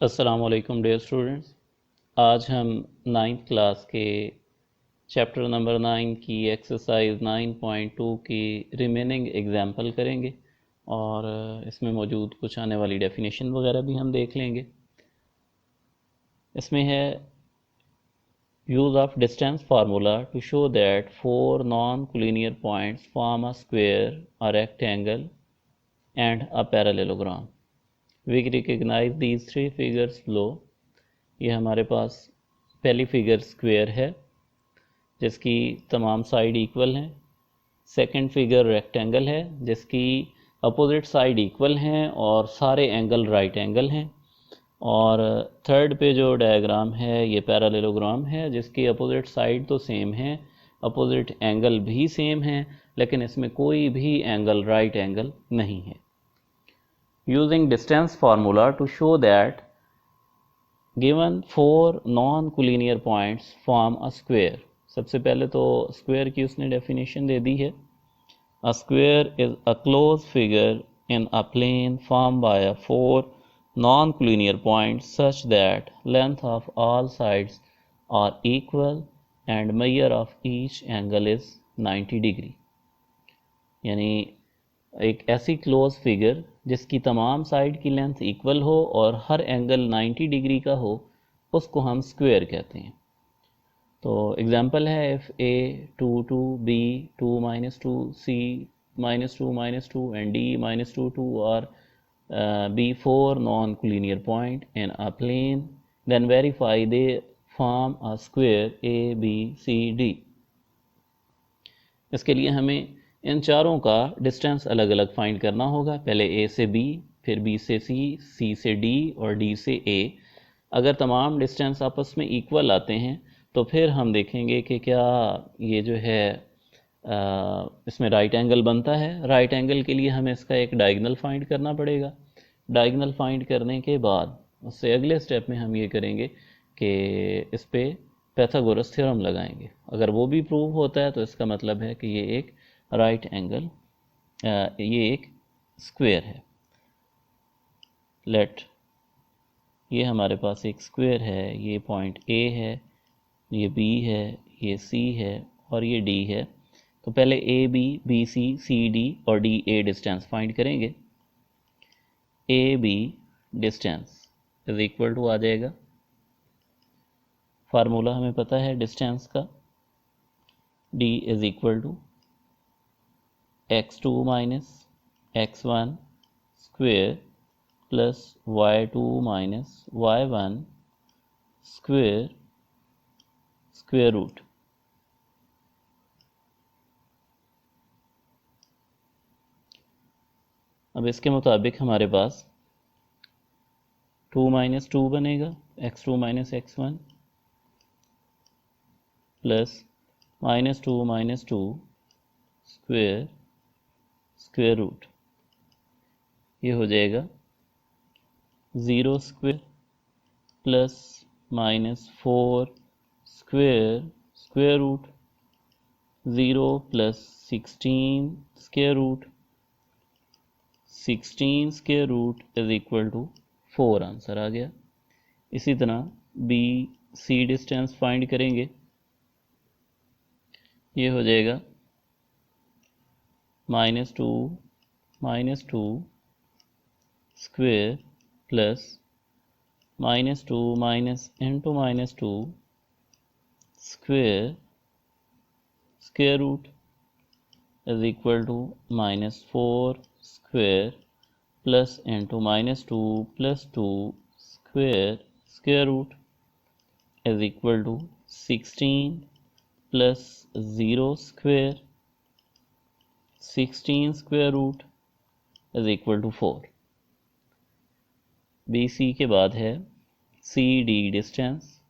अस्सलाम वालेकुम dear students. आज हम नाइन्थ क्लास के चैप्टर नंबर 9 की एक्सरसाइज 9.2 की रिमेनिंग एग्जाम्पल करेंगे और इसमें मौजूद कुछ आने वाली डेफिनेशन वगैरह भी हम देख लेंगे। इसमें है use of distance formula to show that four non-collinear points form a square, a rectangle and a parallelogram. We recognize these three figures below. ये हमारे पास पहली फिगर स्क्वायर है जिसकी तमाम साइड इक्वल हैं। सेकंड फिगर रेक्टेंगल है जिसकी opposite side equal हैं और सारे एंगल राइट एंगल हैं। और थर्ड पे जो डायग्राम है ये पैरेललोग्राम है जिसकी अपोजिट साइड तो सेम है, अपोजिट एंगल भी सेम है, लेकिन इसमें कोई भी एंगल राइट एंगल नहीं है। Using distance formula to show that given four non collinear points form a square. सबसे पहले तो स्क्वायर की उसने डेफिनेशन दे दी है। A square is a close figure in a plane form by a four non collinear points such that length of all sides are equal and measure of each angle is 90 degree. यानी एक ऐसी close figure जिसकी तमाम side की length equal हो और हर angle 90 degree का हो, उसको हम स्क्वायर कहते हैं। तो एग्जांपल है if A 2 B 2 C -2 and D -2 और B four non collinear point in a plane, then verify they form a square A B C D. इसके लिए हमें इन चारों का डिस्टेंस अलग अलग फाइंड करना होगा। पहले ए से बी, फिर बी से सी से डी और डी से ए। अगर तमाम डिस्टेंस आपस में इक्वल आते हैं तो फिर हम देखेंगे कि क्या ये जो है इसमें राइट एंगल बनता है। राइट एंगल के लिए हमें इसका एक डायगोनल फाइंड करना पड़ेगा। डायगोनल फाइंड करने के बाद उससे अगले स्टेप में हम ये करेंगे कि इस पे पैथागोरस थ्योरम लगाएंगे। अगर वो भी प्रूव होता है तो इसका मतलब है कि ये एक राइट एंगल, ये एक स्क्वायर है। लेट ये हमारे पास एक स्क्वायर है, ये पॉइंट ए है, ये बी है, ये सी है और ये डी है। तो पहले A B, B C, C D और डी ए डिस्टेंस फाइंड करेंगे। A B distance is equal to आ जाएगा, फार्मूला हमें पता है डिस्टेंस का, d is equal to x2 minus x1 square plus y2 minus y1 square square root. अब इसके मुताबिक हमारे पास 2 माइनस 2 बनेगा, x2 minus x1 plus -2 square square root. ये हो जाएगा 0 square plus -4 square square root, 0 plus 16 square root, 16 square root is equal to 4। Answer आ गया। इसी तरह बी सी डिस्टेंस फाइंड करेंगे। ये हो जाएगा -2 square plus -2 into -2 square square root is equal to -4 square plus into -2 plus 2 square square root is equal to 16 plus 0 square 16 square root is equal to 4। B C के बाद है C D distance.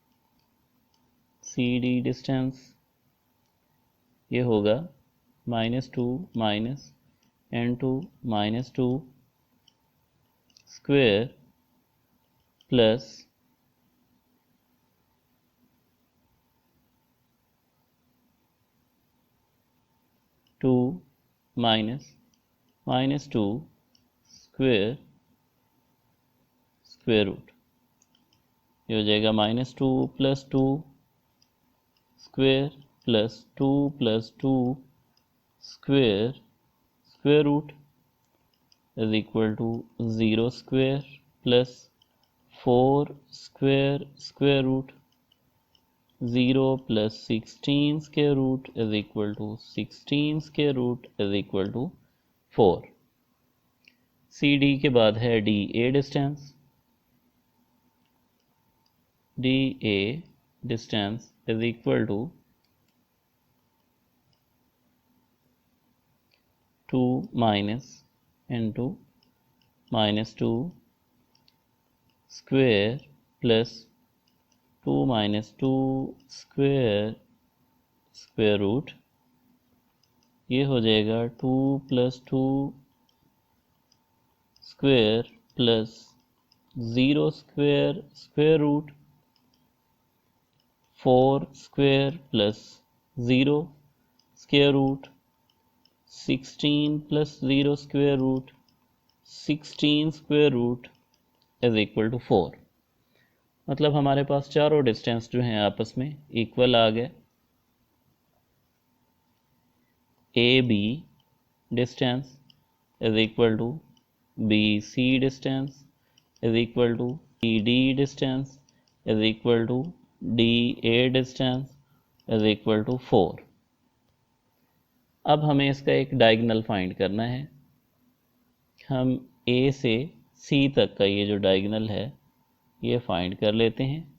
C D distance ये होगा -2 into -2 square plus 2 -2 square square root. ये हो जाएगा -2 + 2 square plus 2 + 2 square square root is equal to 0 square plus 4 square square root 0 + 16 square root is equal to 16 square root is equal to 4। C D के बाद है D A distance. D A distance is equal to 2 minus into -2 square plus 2 - 2 square square root ये हो जाएगा 2 + 2 square plus 0 square square root 4 square plus 0 square root 16 + 0 square root 16 square root is equal to 4। मतलब हमारे पास चारों distance जो हैं आपस में इक्वल आ गए। A B distance is equal to B C distance is equal to D D distance is equal to D A distance is equal to 4। अब हमें इसका एक डायगोनल फाइंड करना है। हम ए से सी तक का ये जो डायगोनल है ये फाइंड कर लेते हैं।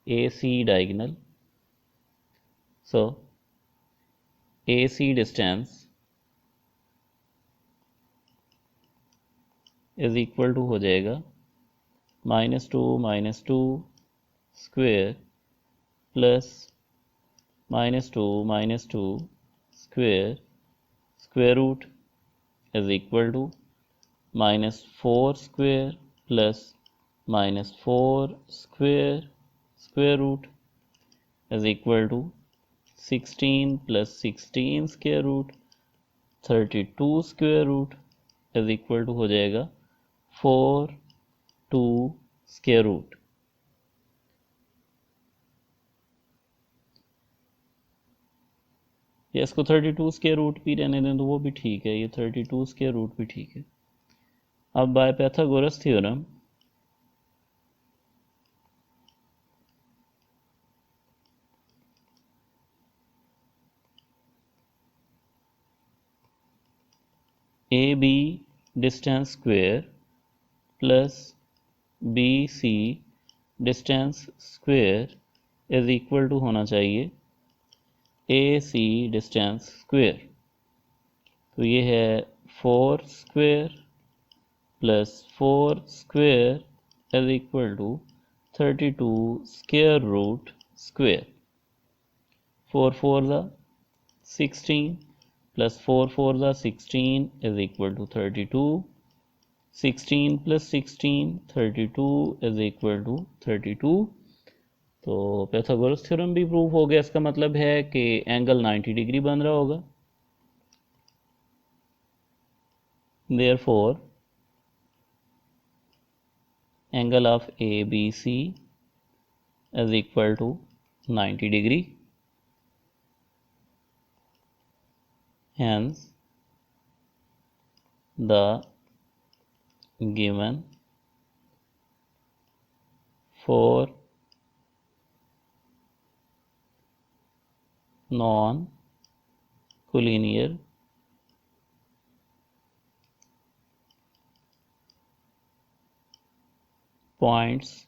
A C diagonal. So A C distance is equal to हो जाएगा -2 - 2 square plus -2 - 2 square square root is equal to -4 square plus -4 square square root is equal to 16 + 16 square root 32 square root is equal to हो जाएगा 4 2 square root. या इसको 32 square root भी रहने दें तो वो भी ठीक है, ये 32 स्क्वेयर रूट भी ठीक है। अब by Pythagoras theorem A B distance square plus B C distance square is equal to होना चाहिए ए सी डिस्टेंस स्क्वेयर। तो ये है 4 square plus 4 square is equal to 32 square root square. 4 4 ज़ा 16 प्लस 4 4 ज़ा 16 is equal to 32। 16 + 16 32 is equal to 32। तो Pythagoras theorem भी prove हो गया। इसका मतलब है कि एंगल 90 डिग्री बन रहा होगा। Therefore angle of ABC is equal to 90 degree. Hence the given 4 non-collinear points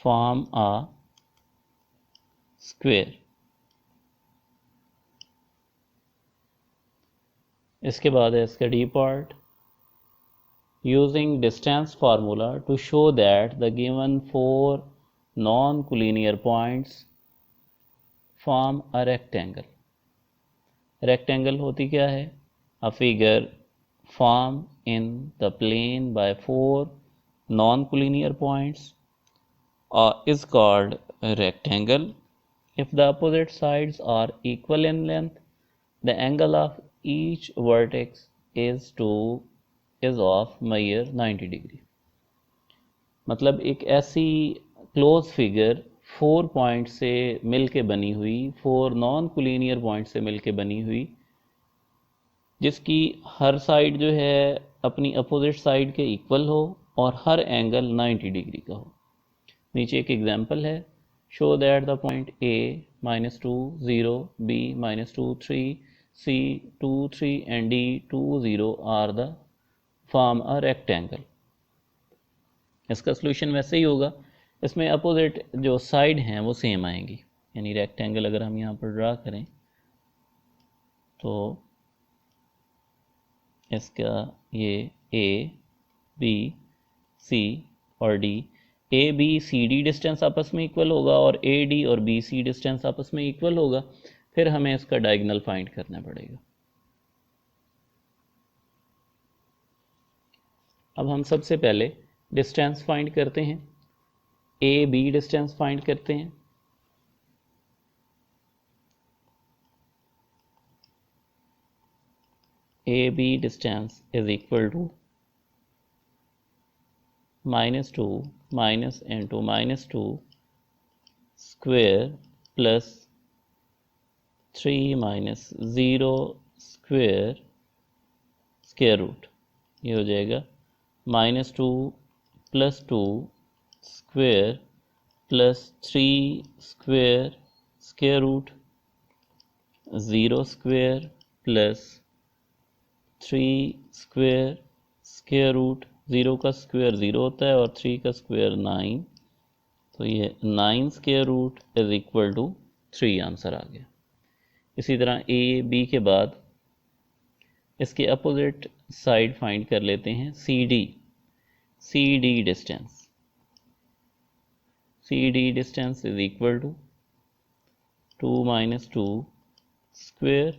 form a square. इसके बाद है इसका D part. Using distance formula to show that the given 4 non-collinear points form a rectangle. Rectangle होती क्या है? A figure formed in the plane by 4 non-collinear points is called a rectangle. If the opposite sides are equal in length, the angle of each vertex is to is of measure 90 degree. मतलब एक ऐसी close figure 4 point से मिल के बनी हुई, 4 non collinear point से मिल के बनी हुई, जिसकी हर साइड जो है अपनी अपोजिट साइड के इक्वल हो और हर एंगल 90 डिग्री का हो। नीचे एक एग्जांपल है, show that the point A -2 0, B -2 3, C 2 3 and D 2 0 are the form a rectangle. इसका सोल्यूशन वैसे ही होगा, इसमें अपोजिट जो साइड हैं वो सेम आएंगी। यानी रेक्टेंगल अगर हम यहाँ पर ड्रा करें तो इसका ये A, B, C और D, ABCD डिस्टेंस आपस में इक्वल होगा और AD और BC डिस्टेंस आपस में इक्वल होगा। फिर हमें इसका डायगोनल फाइंड करना पड़ेगा। अब हम सबसे पहले डिस्टेंस फाइंड करते हैं, AB डिस्टेंस फाइंड करते हैं। AB distance is equal to -2 minus into -2 square plus 3 minus 0 square square root. ये हो जाएगा -2 + 2 square plus 3 square square root 0 square plus 3 square square root. 0 का स्क्वायर 0 होता है और 3 का स्क्वायर 9, तो ये 9 square root is equal to 3 answer आ गया। इसी तरह ए बी के बाद इसके अपोजिट साइड फाइंड कर लेते हैं, C D distance is equal to 2 - 2 square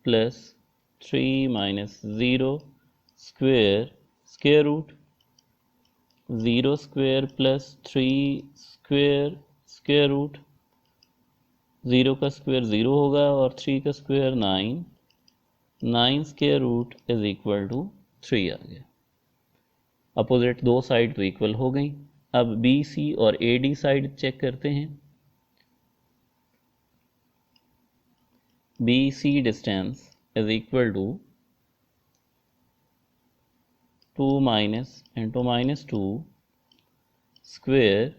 plus 3 minus 0 square square root 0 square plus 3 square square root. 0 का स्क्वायर 0 होगा और 3 का स्क्वायर 9 square root is equal to 3 आ गया। अपोजिट दो साइड तो इक्वल हो गई। अब बी सी और ए डी साइड चेक करते हैं। B C distance is equal to 2 minus into -2 square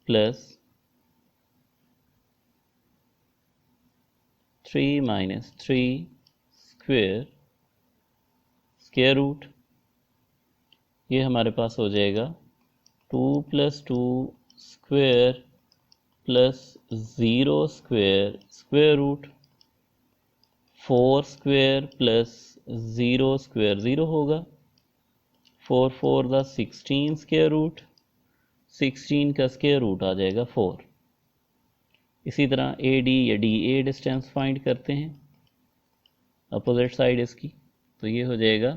plus 3 minus 3 square square root. ये हमारे पास हो जाएगा 2 + 2 square plus 0 square square root 4 square plus 0 square 0 होगा। 4 4 द 16 स्क्वायर रूट, 16 का स्क्वायर रूट आ जाएगा 4। इसी तरह ए डी या डी ए डिस्टेंस फाइंड करते हैं, अपोजिट साइड इसकी, तो ये हो जाएगा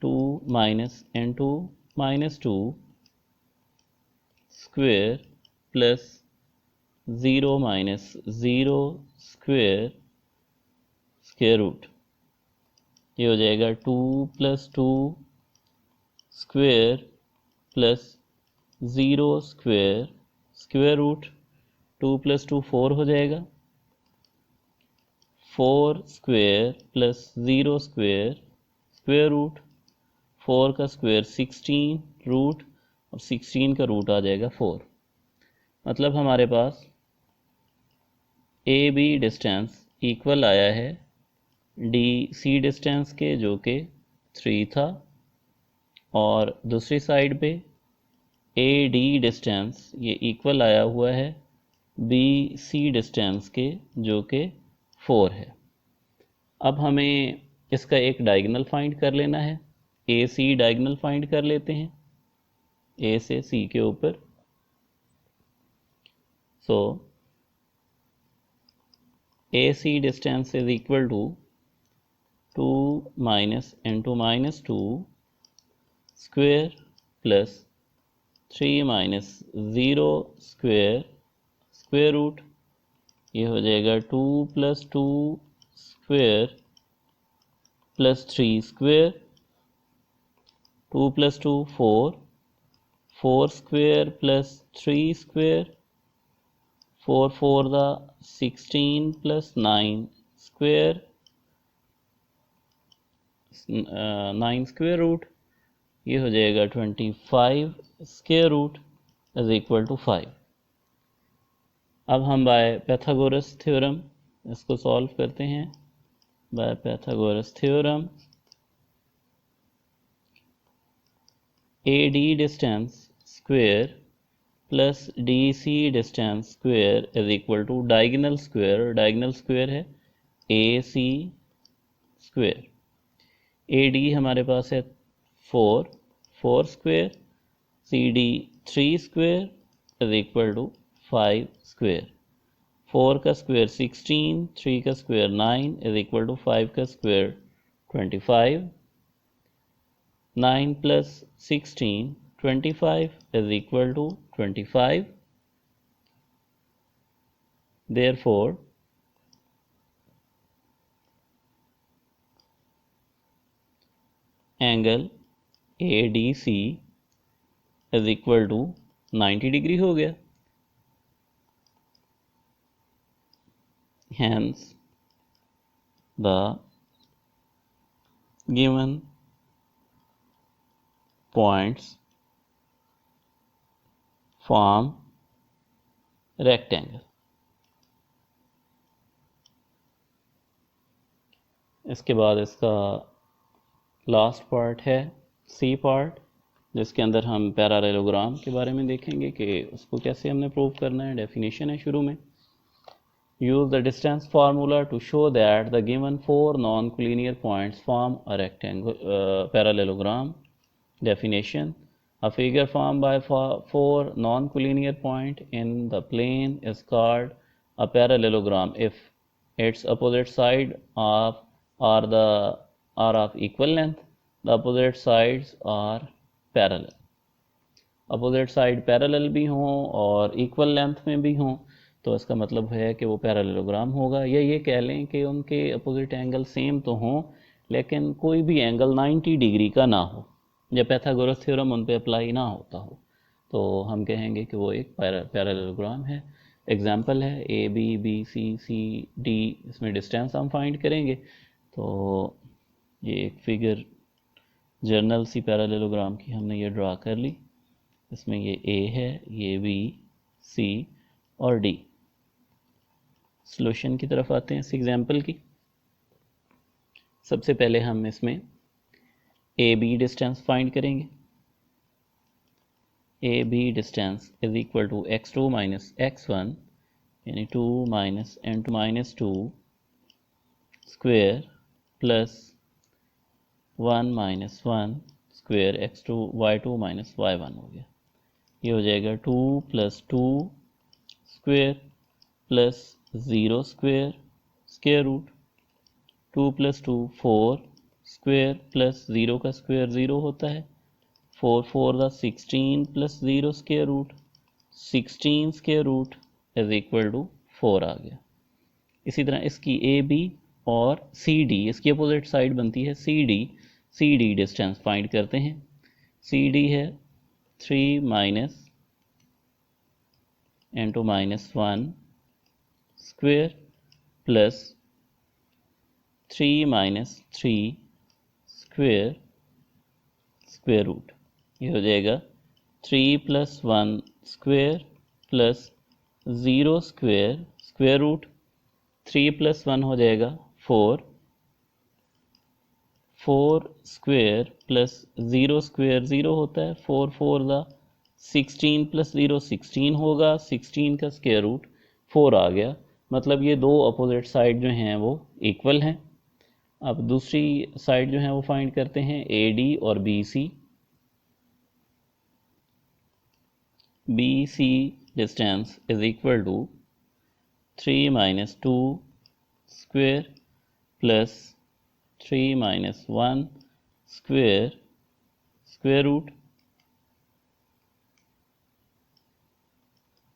2 minus into -2 square plus 0 minus 0 square square root. ये हो जाएगा 2 + 2 square plus 0 square square root. 2 + 2 4 हो जाएगा, 4 square plus 0 square square root. 4 का स्क्वायर 16 रूट और 16 का रूट आ जाएगा 4। मतलब हमारे पास ए बी डिस्टेंस इक्वल आया है डी सी डिस्टेंस के, जो कि 3 था, और दूसरी साइड पे ए डी डिस्टेंस ये इक्वल आया हुआ है बी सी डिस्टेंस के, जो कि 4 है। अब हमें इसका एक डायगोनल फाइंड कर लेना है। ए सी डायगोनल फाइंड कर लेते हैं, ए से सी के ऊपर। So A C distance is equal to 2 minus into -2 square plus 3 minus 0 square square root. ये हो जाएगा 2 + 2 square plus 3 square, 2 plus 2 4, 4 square plus 3 square, 4 4 the 16 plus 9 square, 9 square root, ये हो जाएगा 25 square root is equal to 5। अब हम by Pythagoras theorem इसको solve करते हैं। By Pythagoras theorem AD distance square plus DC distance square is equal to diagonal square है AC square. AD हमारे पास है 4 square, CD 3 square is equal to 5 square. 4 का स्क्वायर 16, 3 का स्क्वायर 9 इज इक्वल टू 5 का square 25। 9 plus 16 25 is equal to 25. Therefore angle ADC is equal to 90 degree हो गया। Hence the given points form rectangle। इसके बाद इसका लास्ट पार्ट है सी पार्ट, जिसके अंदर हम पैरालेलोग्राम के बारे में देखेंगे कि उसको कैसे हमने प्रूव करना है। डेफिनेशन है शुरू में, use the distance formula to show that the given four non-collinear points form a rectangle parallelogram। Definition: a figure formed by four non-collinear points in the plane is called a parallelogram if its opposite sides are of equal length, the opposite sides are parallel। Opposite side parallel भी हों और equal length में भी हों तो इसका मतलब है कि वो पैरेललोग्राम होगा। या ये कह लें कि उनके अपोजिट एंगल सेम तो हों लेकिन कोई भी एंगल 90 डिग्री का ना हो या पैथागोरस थ्योरम उन पे अप्लाई ना होता हो, तो हम कहेंगे कि वो एक पैरेललोग्राम है। एग्जांपल है A B B C C D, इसमें डिस्टेंस हम फाइंड करेंगे। तो ये एक फिगर जर्नल सी पैरेललोग्राम की हमने ये ड्रा कर ली। इसमें ये ए है, ये बी, सी और डी। सॉल्यूशन की तरफ आते हैं इस एग्जांपल की। सबसे पहले हम इसमें ए बी डिस्टेंस फाइंड करेंगे। A B distance is equal to x2 minus x1 यानी 2 minus n2 minus 2 square plus 1 minus 1 square x2 y2 minus y1 हो गया। ये हो जाएगा 2 plus 2 square plus 0 square square root 2 plus 2 4 square plus 0 का square 0 होता है। 4 4 द 16 plus 0 square root 16 square root is equal to 4 आ गया। इसी तरह इसकी ए बी और सी डी, इसकी अपोजिट साइड बनती है सी डी डिस्टेंस फाइंड करते हैं। सी डी है 3 minus n2 minus 1 square plus 3 minus 3 square square root, ये हो जाएगा 3 plus 1 square plus 0 square square root. 3 plus 1 हो जाएगा 4 स्क्वेयर प्लस 0 स्क्वेयर 0 होता है। 4 4 द 16 प्लस 0 16 होगा, 16 का स्क्वायर रूट 4 आ गया। मतलब ये दो अपोजिट साइड जो हैं वो इक्वल हैं। अब दूसरी साइड जो है वो फाइंड करते हैं ए डी और B C. B C distance is equal to 3 minus 2 square plus 3 minus 1 square square root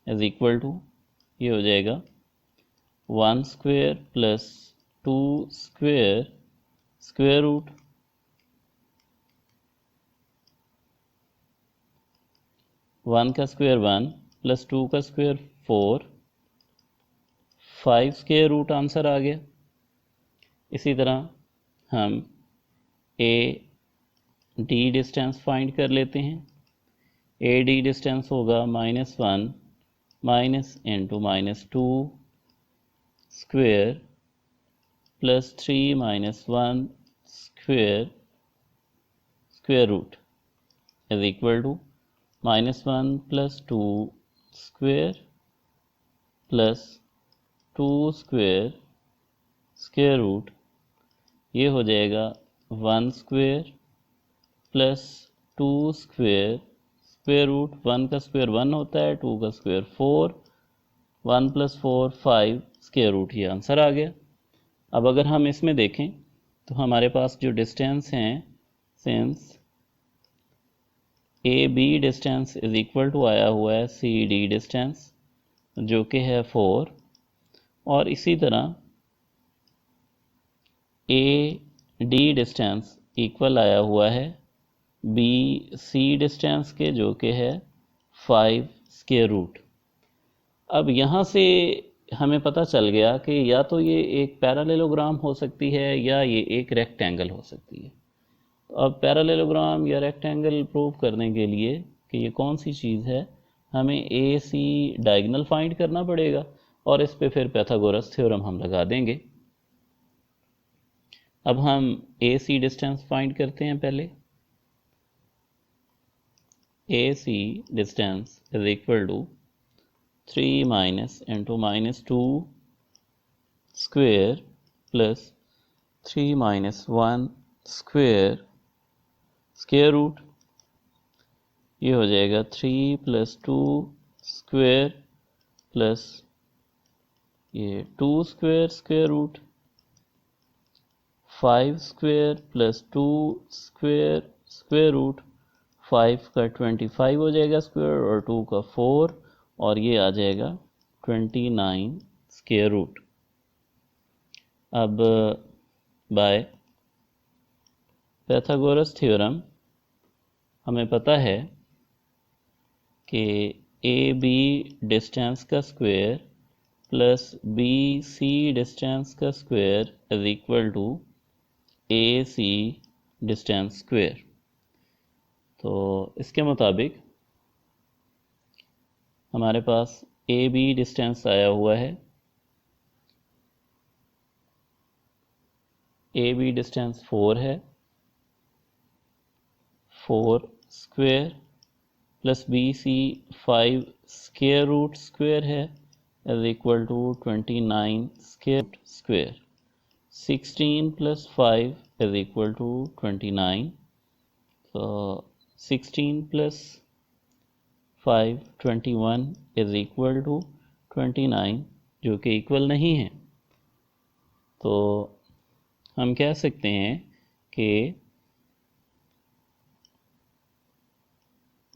is equal to, ये हो जाएगा 1 square plus 2 square square root 1 का स्क्वायर 1 प्लस 2 का स्क्वायर 4, 5 स्क्वायर रूट आंसर आ गया। इसी तरह हम ए डी डिस्टेंस फाइंड कर लेते हैं। ए डी डिस्टेंस होगा -1 minus into -2 square plus 3 -1 square root is equal to -1 plus 2 square plus 2 square root, ये हो जाएगा 1 स्क्वायर प्लस 2 स्क्वायर रूट। 1 का स्क्वायर 1 होता है, 2 का स्क्वायर 4, 1 प्लस 4 5 स्क्वायर रूट, ये आंसर आ गया। अब अगर हम इसमें देखें तो हमारे पास जो डिस्टेंस हैं, since A B distance is equal to आया हुआ है सी डी डिस्टेंस जो कि है 4, और इसी तरह ए डी डिस्टेंस इक्वल आया हुआ है बी सी डिस्टेंस के जो कि है 5 स्क्वायर रूट। अब यहाँ से हमें पता चल गया कि या तो ये एक पैरेललोग्राम हो सकती है या ये एक रेक्टेंगल हो सकती है। तो अब पैरेललोग्राम या रेक्टेंगल प्रूव करने के लिए कि ये कौन सी चीज़ है, हमें ए सी डायगोनल फाइंड करना पड़ेगा और इस पे फिर पाइथागोरस थ्योरम हम लगा देंगे। अब हम ए सी डिस्टेंस फाइंड करते हैं। पहले AC distance is equal to 3 minus into -2 square plus 3 minus 1 square root, ये हो जाएगा 3 plus 2 square plus ये 2 square root, 5 square plus 2 square root, 5 का 25 हो जाएगा स्क्वायर और 2 का 4, और ये आ जाएगा 29 स्क्वायर रूट। अब बाय पाइथागोरस थ्योरम हमें पता है कि ए बी डिस्टेंस का square plus B C distance का square is equal to A C distance square. तो इसके मुताबिक हमारे पास ए बी डिस्टेंस आया हुआ है। ए बी डिस्टेंस 4 है, 4 square plus B C 5 square root square है is equal to 29 square. 16 plus 5 is equal to 29। तो 16 plus 5 21 is equal to 29, जो कि इक्वल नहीं है। तो हम कह सकते हैं कि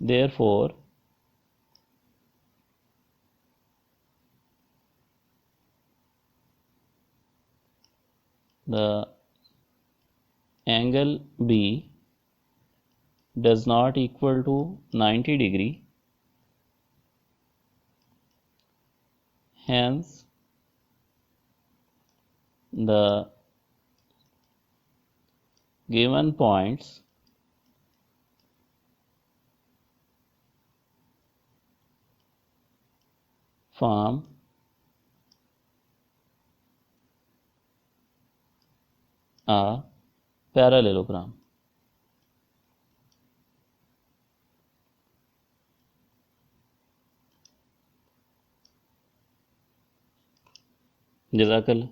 therefore the angle B does not equal to 90 degree, hence the given points form a parallelogram। जज़ाकल्लाह।